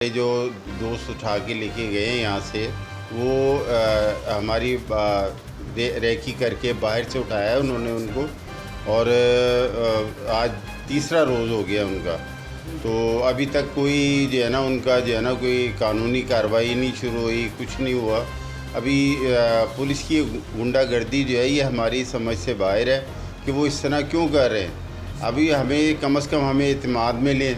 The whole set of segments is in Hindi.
जो दोस्त उठा के लेके गए यहाँ से वो हमारी रेकी करके बाहर से उठाया है उन्होंने उनको। और आज तीसरा रोज़ हो गया उनका। तो अभी तक कोई जो है ना उनका जो है ना कोई कानूनी कार्रवाई नहीं शुरू हुई, कुछ नहीं हुआ। अभी पुलिस की गुंडागर्दी जो है ये हमारी समझ से बाहर है कि वो इस तरह क्यों कर रहे हैं। अभी हमें कम से कम हमें एतमाद में लें।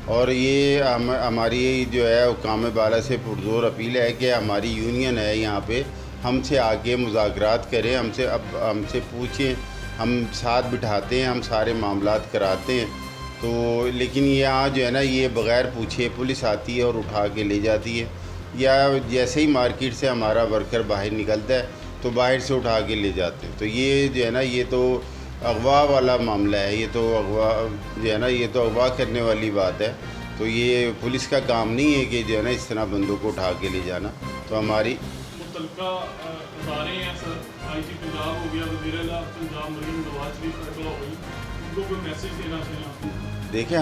और ये हमारी जो है हुकाम बाला से पुरजोर अपील है कि हमारी यूनियन है यहाँ पे, हमसे आगे मुज़ाकरात करें, हमसे पूछें, हम साथ बिठाते हैं, हम सारे मामलात कराते हैं। तो लेकिन यहाँ जो है ना ये बग़ैर पूछे पुलिस आती है और उठा के ले जाती है, या जैसे ही मार्केट से हमारा वर्कर बाहर निकलता है तो बाहर से उठा के ले जाते हैं। तो ये जो है ना ये तो अगवा वाला मामला है, ये तो अगवा जो है ना ये तो अगवा करने वाली बात है। तो ये पुलिस का काम नहीं है कि जो है ना इस तरह बंदों को उठा के ले जाना। तो हमारी मुतलका अदारे हैं सर, IG पंजाब हो गया, वज़ीर-ए-आला पंजाब मरीम नवाज शरीफ फैसला हो गई, उनको कोई मैसेज देना चाहिए? देखिए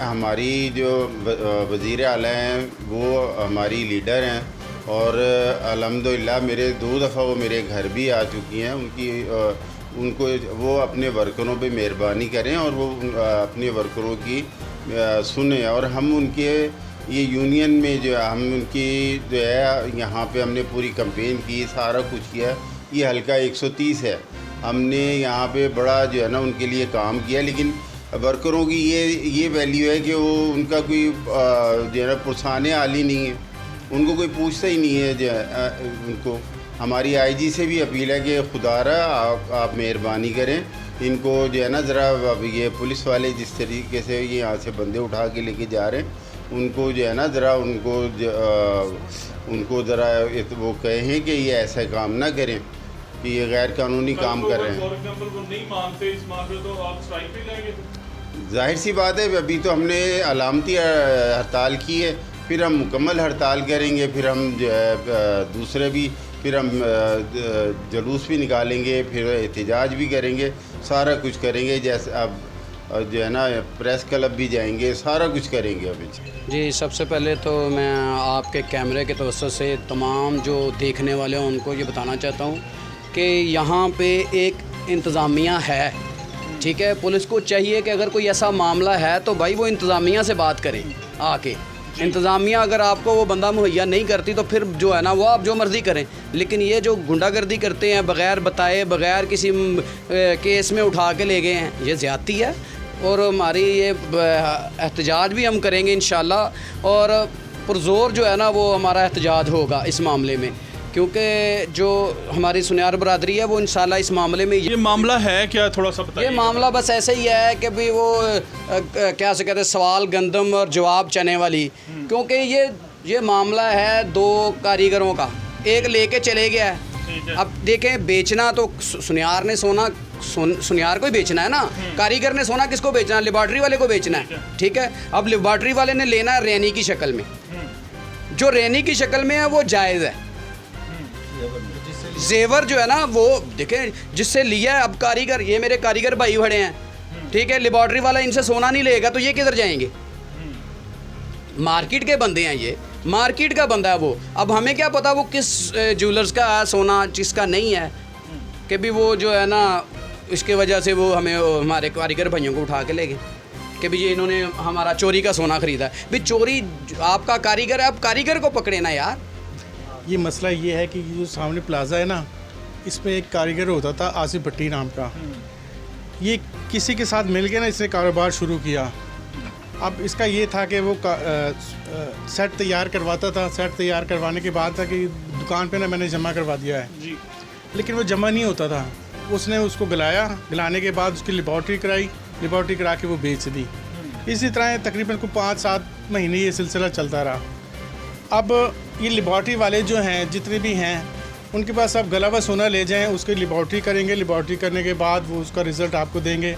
हमारी जो वज़ीर आला हैं वो हमारी लीडर हैं और अल्हम्दुलिल्लाह मेरे 2 दफ़ा वो मेरे घर भी आ चुकी हैं। उनको वो अपने वर्करों पे मेहरबानी करें और वो अपने वर्करों की सुने। और हम उनके ये यूनियन में जो है हम उनकी जो है यहाँ पे हमने पूरी कैंपेन की, सारा कुछ किया। ये हल्का 130 है, हमने यहाँ पे बड़ा जो है ना उनके लिए काम किया। लेकिन वर्करों की ये वैल्यू है कि वो उनका कोई जो है ना पुरसाने आली नहीं है, उनको कोई पूछता ही नहीं है। जो उनको हमारी IG से भी अपील है कि खुदारा आप मेहरबानी करें, इनको जो है ना ज़रा ये पुलिस वाले जिस तरीके से ये यहाँ से बंदे उठा के लेके जा रहे हैं उनको जो है ना ज़रा उनको ज़रा वो कहें कि ये ऐसा काम ना करें कि ये गैर कानूनी काम कर रहे हैं। फॉर एग्जांपल वो नहीं मानते इस मामले तो आप स्ट्राइक पे जाएंगे? जाहिर सी बात है, अभी तो हमने अलामती हड़ताल की है, फिर हम मुकम्मल हड़ताल करेंगे, फिर हम जो है दूसरे भी फिर हम जुलूस भी निकालेंगे, फिर एहतजाज भी करेंगे, सारा कुछ करेंगे। जैसे अब जो है ना प्रेस क्लब भी जाएंगे, सारा कुछ करेंगे अभी। जी, सबसे पहले तो मैं आपके कैमरे के तवज्जो से तमाम जो देखने वाले हैं उनको ये बताना चाहता हूँ कि यहाँ पे एक इंतज़ामिया है, ठीक है। पुलिस को चाहिए कि अगर कोई ऐसा मामला है तो भाई वो इंतज़ामिया से बात करें आके। इंतज़ामिया अगर आपको वो बंदा मुहैया नहीं करती तो फिर जो है ना वो आप जो मर्ज़ी करें। लेकिन ये जो गुंडागर्दी करते हैं बग़ैर बताए, बग़ैर किसी केस में उठा के ले गए हैं, ये ज़्यादती है। और हमारी ये एहतजाज भी हम करेंगे इंशाल्लाह, और पुरज़ोर जो है ना वो हमारा एहतजाज होगा इस मामले में, क्योंकि जो हमारी सुनियार बरादरी है वो इंशाल्लाह इस मामले में ये मामला है क्या, थोड़ा सा बताइए। ये मामला बस ऐसे ही है कि भी वो क्या से कहते हैं सवाल गंदम और जवाब चने वाली। क्योंकि ये मामला है 2 कारीगरों का, एक लेके चले गया है। अब देखें, बेचना तो सुनियार ने सोना सुनियार को ही बेचना है ना, कारीगर ने सोना किसको बेचना है? लेबॉर्ट्री वाले को बेचना है, ठीक है। अब लेबॉर्ट्री वाले ने लेना है रेनी की शक्ल में, जो रेनी की शक्ल में है वो जायज़ है। जेवर जो है ना वो देखें जिससे लिया है। अब कारीगर, ये मेरे कारीगर भाई खड़े हैं, ठीक है। लेबॉर्ट्री वाला इनसे सोना नहीं लेगा तो ये किधर जाएंगे? मार्केट के बंदे हैं, ये मार्केट का बंदा है वो। अब हमें क्या पता वो किस ज्वेलर्स का है सोना, जिसका नहीं है, कि भी वो जो है ना इसके वजह से वो हमें हमारे कारीगर भाइयों को उठा के ले गए कि भी ये इन्होंने हमारा चोरी का सोना ख़रीदा है। भी चोरी आपका कारीगर है, आप कारीगर को पकड़े ना यार। ये मसला ये है कि जो सामने प्लाजा है ना, इसमें एक कारीगर होता था आसिफ भट्टी नाम का। ये किसी के साथ मिल के ना इसने कारोबार शुरू किया। अब इसका ये था कि वो सेट तैयार करवाता था। सेट तैयार करवाने के बाद था कि दुकान पे ना मैंने जमा करवा दिया है जी, लेकिन वो जमा नहीं होता था। उसने उसको गलाने के बाद उसकी लेबॉर्ट्री करा के वो बेच दी। इसी तरह तकरीबन को 5-7 महीने ये सिलसिला चलता रहा। अब ये लेबॉर्ट्री वाले जो हैं, जितने भी हैं, उनके पास आप गला व सोना ले जाएं, उसकी लेबॉर्ट्री करेंगे। लेबॉर्ट्री करने के बाद वो उसका रिज़ल्ट आपको देंगे।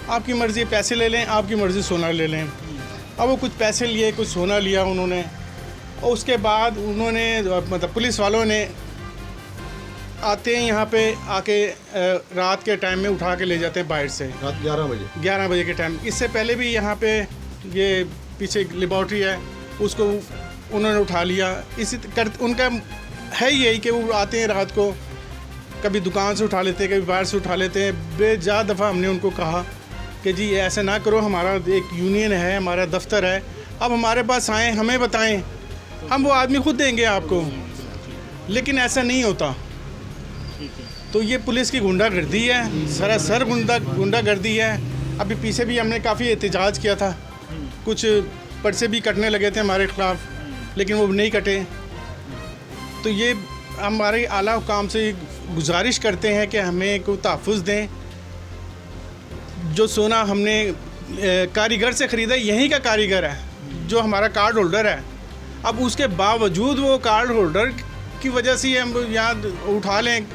आपकी मर्ज़ी पैसे ले लें, आपकी मर्ज़ी सोना ले लें। अब वो कुछ पैसे लिए, कुछ सोना लिया उन्होंने, और उसके बाद उन्होंने मतलब पुलिस वालों ने आते हैं यहाँ पे आके रात के टाइम में उठा के ले जाते हैं बाहर से, रात 11 बजे के टाइम। इससे पहले भी यहाँ पे ये पीछे लेबॉर्ट्री है, उसको उन्होंने उठा लिया। उनका है यही कि वो आते हैं रात को, कभी दुकान से उठा लेते हैं, कभी बाहर से उठा लेते हैं। बेजा दफ़ा हमने उनको कहा कि जी ऐसा ना करो, हमारा एक यूनियन है, हमारा दफ्तर है, अब हमारे पास आएँ, हमें बताएं, हम वो आदमी खुद देंगे आपको। लेकिन ऐसा नहीं होता। तो ये पुलिस की गुंडागर्दी है, सरासर गुंडागर्दी है। अभी पीछे भी हमने काफ़ी एहतजाज किया था, कुछ पर्चे भी कटने लगे थे हमारे ख़िलाफ़, लेकिन वो नहीं कटे। तो ये हमारे आला हुकाम से गुजारिश करते हैं कि हमें कोई तहफ़्फ़ुज़ दें। जो सोना हमने कारीगर से ख़रीदा, यहीं का कारीगर है जो हमारा कार्ड होल्डर है। अब उसके बावजूद वो कार्ड होल्डर की वजह से हम यहाँ उठा लें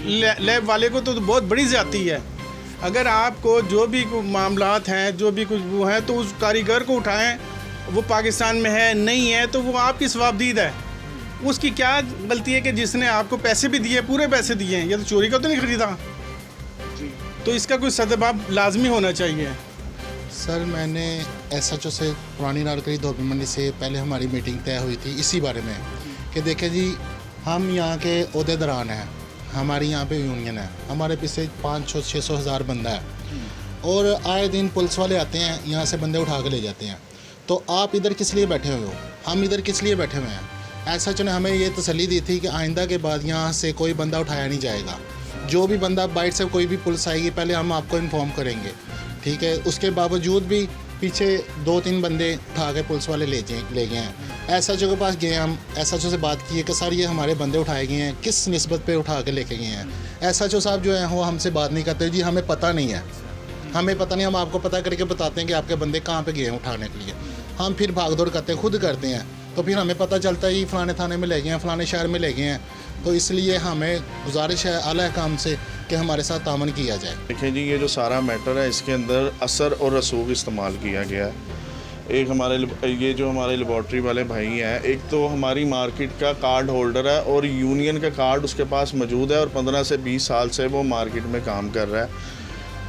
लैब वाले को, तो बहुत बड़ी ज़्यादती है। अगर आपको जो भी मामलात हैं, जो भी कुछ वो हैं, तो उस कारीगर को उठाएं। वो पाकिस्तान में है नहीं है तो वो आपकी सवाबदीद है। उसकी क्या गलती है कि जिसने आपको पैसे भी दिए, पूरे पैसे दिए हैं, ये तो चोरी का तो नहीं ख़रीदा। तो इसका कोई सदबाब लाजमी होना चाहिए। सर मैंने SHO से पुरानी नारकली धोबी मंडी से पहले हमारी मीटिंग तय हुई थी इसी बारे में कि देखें जी, हम यहाँ के ओहदेदारान हैं, हमारी यहाँ पे यूनियन है, हमारे पीछे 500-600 हज़ार बंदा है, और आए दिन पुलिस वाले आते हैं, यहाँ से बंदे उठा के ले जाते हैं। तो आप इधर किस लिए बैठे हुए हो, हम इधर किस लिए बैठे हुए हैं? SHO ने हमें ये तसल्ली दी थी कि आइंदा के बाद यहाँ से कोई बंदा उठाया नहीं जाएगा। जो भी बंदा बाइट से कोई भी पुलिस आएगी, पहले हम आपको इन्फॉर्म करेंगे, ठीक है। उसके बावजूद भी पीछे 2-3 बंदे उठा के पुलिस वाले ले गए हैं। SHO के पास गए, हम SHO से बात की है कि सर ये हमारे बंदे उठाए गए हैं, किस निस्बत पे उठा के लेके गए हैं। SHO साहब जो हैं वो हमसे बात नहीं करते, जी हमें पता नहीं है, हमें पता नहीं, हम आपको पता करके बताते हैं कि आपके बंदे कहाँ पे गए हैं उठाने के लिए। हम फिर भागदौड़ करते हैं, खुद करते हैं, तो फिर हमें पता चलता है ये फ़लाने थाने में ले गए हैं, फ़लाने शहर में ले गए हैं। तो इसलिए हमें गुजारिश है आला काम से कि हमारे साथ तामन किया जाए। देखिए जी, ये जो सारा मैटर है इसके अंदर असर और रसूख इस्तेमाल किया गया है। एक ये जो हमारे लेबॉर्ट्री वाले भाई हैं, एक तो हमारी मार्केट का कार्ड होल्डर है और यूनियन का कार्ड उसके पास मौजूद है, और 15 से 20 साल से वो मार्केट में काम कर रहा है,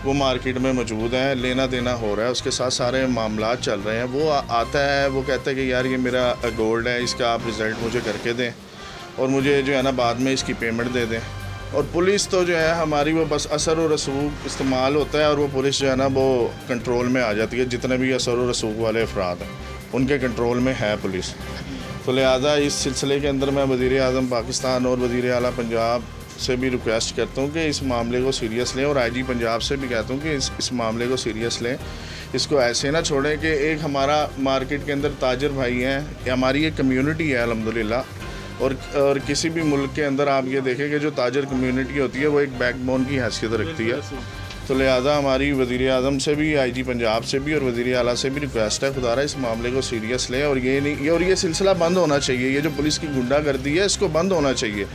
वो मार्केट में मौजूद है, लेना देना हो रहा है, उसके साथ सारे मामलात चल रहे हैं। वो आता है, वो कहता है कि यार ये मेरा गोल्ड है, इसका आप रिज़ल्ट मुझे करके दें और मुझे जो है ना बाद में इसकी पेमेंट दे दें। और पुलिस तो जो है हमारी वो बस असर और रसूख इस्तेमाल होता है, और वो पुलिस जो है ना वो कंट्रोल में आ जाती है। जितने भी असर और रसूख वाले अफराद हैं उनके कंट्रोल में है पुलिस। तो लिहाजा इस सिलसिले के अंदर मैं वज़ीर आज़म पाकिस्तान और वज़ीर आला पंजाब से भी रिक्वेस्ट करता हूँ कि इस मामले को सीरियस लें, और IG पंजाब से भी कहता हूँ कि इस मामले को सीरियस लें, इसको ऐसे ना छोड़ें कि एक हमारा मार्केट के अंदर ताजर भाई हैं, हमारी एक कम्युनिटी है अल्हम्दुलिल्लाह, और किसी भी मुल्क के अंदर आप ये देखें कि जो ताजर कम्युनिटी होती है वो एक बैकबोन की हैसियत रखती है। तो लिहाजा हमारी वज़ीर आज़म से भी, IG पंजाब से भी और वज़ीर आला से भी रिक्वेस्ट है, खुदारा इस मामले को सीरियस लें, और ये सिलसिला बंद होना चाहिए। ये जो पुलिस की गुंडागर्दी है इसको बंद होना चाहिए।